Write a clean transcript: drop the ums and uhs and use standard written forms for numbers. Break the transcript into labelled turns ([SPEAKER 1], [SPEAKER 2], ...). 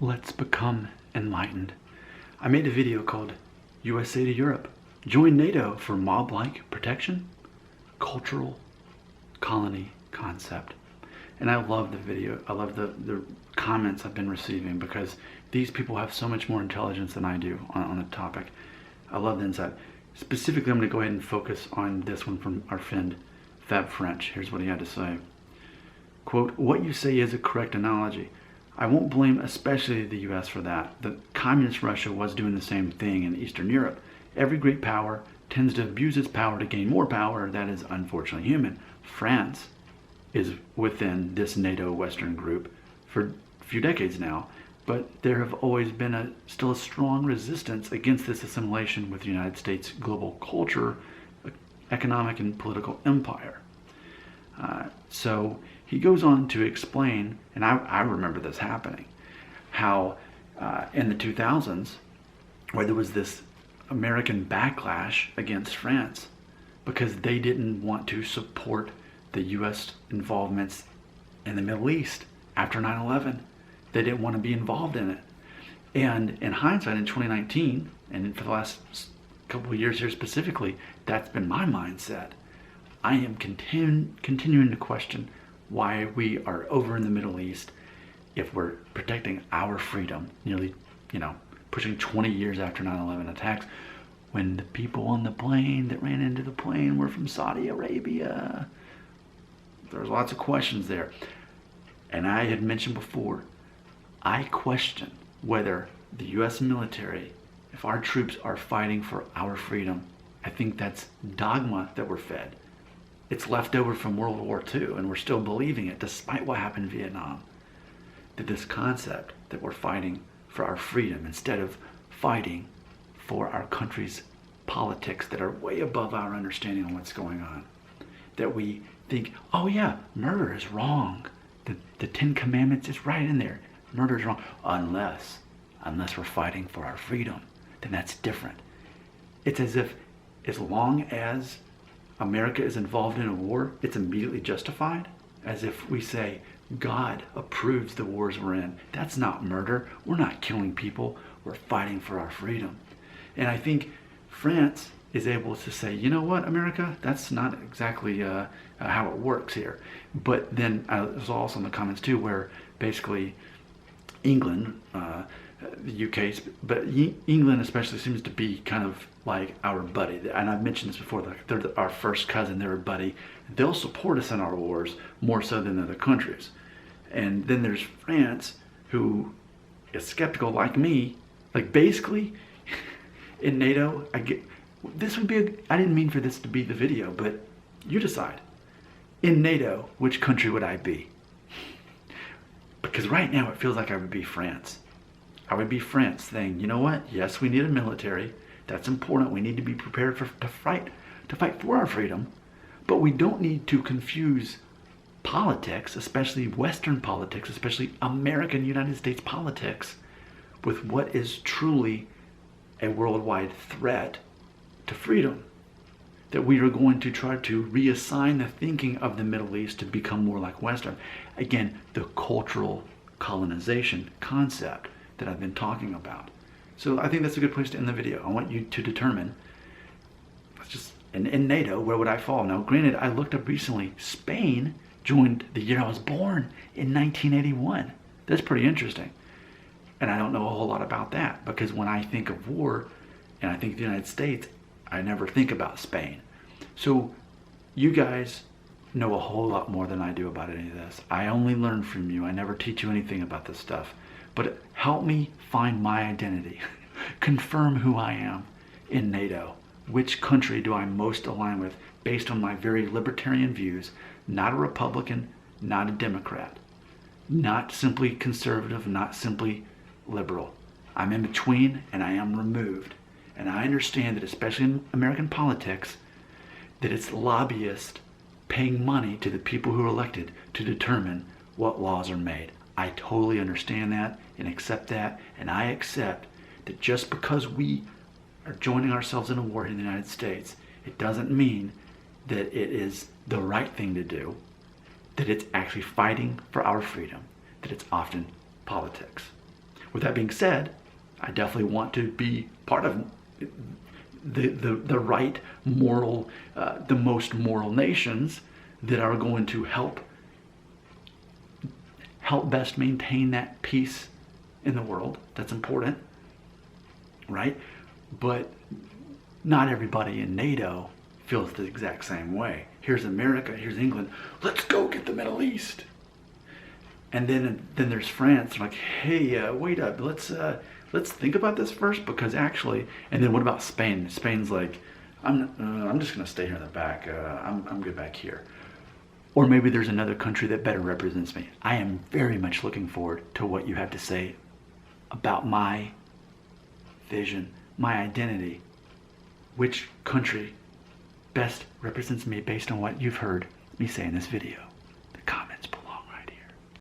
[SPEAKER 1] Let's become enlightened. I made a video called USA to Europe. Join NATO for mob-like protection, cultural colony concept. And I love the video. I love the comments I've been receiving because these people have so much more intelligence than I do on the topic. I love the insight. Specifically, I'm going to go ahead and focus on this one from our friend Fab French. Here's what he had to say. Quote, "What you say is a correct analogy. I won't blame especially the US for that. The communist Russia was doing the same thing in Eastern Europe. Every great power tends to abuse its power to gain more power. That is unfortunately human. France is within this NATO Western group for a few decades now, but there have always been still a strong resistance against this assimilation with the United States global culture, economic and political empire." So he goes on to explain, and I remember this happening, how in the 2000s, where there was this American backlash against France because they didn't want to support the U.S. involvements in the Middle East after 9/11. They didn't want to be involved in it. And in hindsight, in 2019, and for the last couple of years here specifically, that's been my mindset. I am continuing to question why we are over in the Middle East if we're protecting our freedom, nearly, pushing 20 years after 9/11 attacks, when the people on the plane that ran into the plane were from Saudi Arabia. There's lots of questions there. And I had mentioned before, I question whether the U.S. military, if our troops are fighting for our freedom, I think that's dogma that we're fed. It's left over from World War II, and we're still believing it despite what happened in Vietnam. That this concept that we're fighting for our freedom instead of fighting for our country's politics that are way above our understanding of what's going on. That we think, oh yeah, murder is wrong. The 10 Commandments is right in there. Murder is wrong. Unless we're fighting for our freedom, then that's different. It's as if as long as America is involved in a war, it's immediately justified. As if we say, God approves the wars we're in. That's not murder. We're not killing people. We're fighting for our freedom. And I think France is able to say, you know what, America, that's not exactly how it works here. But then there's also in the comments too, where basically England, the UK, but England especially seems to be kind of like our buddy. And I've mentioned this before, like they're our first cousin, they're a buddy. They'll support us in our wars more so than other countries. And then there's France, who is skeptical like me. Like basically, in NATO, I didn't mean for this to be the video, but you decide. In NATO, which country would I be? Because right now it feels like I would be France. I would be France saying, you know what? Yes, we need a military. That's important. We need to be prepared to fight for our freedom. But we don't need to confuse politics, especially Western politics, especially American United States politics, with what is truly a worldwide threat to freedom. That we are going to try to reassign the thinking of the Middle East to become more like Western. Again, the cultural colonization concept that I've been talking about. So I think that's a good place to end the video. I want you to determine, in NATO, where would I fall? Now, granted, I looked up recently, Spain joined the year I was born in 1981. That's pretty interesting. And I don't know a whole lot about that, because when I think of war and I think of the United States, I never think about Spain. So you guys know a whole lot more than I do about any of this. I only learn from you. I never teach you anything about this stuff. But help me find my identity. Confirm who I am in NATO. Which country do I most align with based on my very libertarian views? Not a Republican, not a Democrat. Not simply conservative, not simply liberal. I'm in between, and I am removed. And I understand that, especially in American politics, that it's lobbyists paying money to the people who are elected to determine what laws are made. I totally understand that and accept that, and I accept that just because we are joining ourselves in a war in the United States, it doesn't mean that it is the right thing to do, that it's actually fighting for our freedom, that it's often politics. With that being said, I definitely want to be part of the right moral, the most moral nations that are going to help best maintain that peace in the world. That's important, right? But not everybody in NATO feels the exact same way. Here's America, here's England. Let's go get the Middle East. And then there's France. They're like, hey, wait up. Let's think about this first, because actually. And then what about Spain? Spain's like, I'm just gonna stay here in the back. I'm good back here. Or maybe there's another country that better represents me. I am very much looking forward to what you have to say about my vision, my identity, which country best represents me based on what you've heard me say in this video.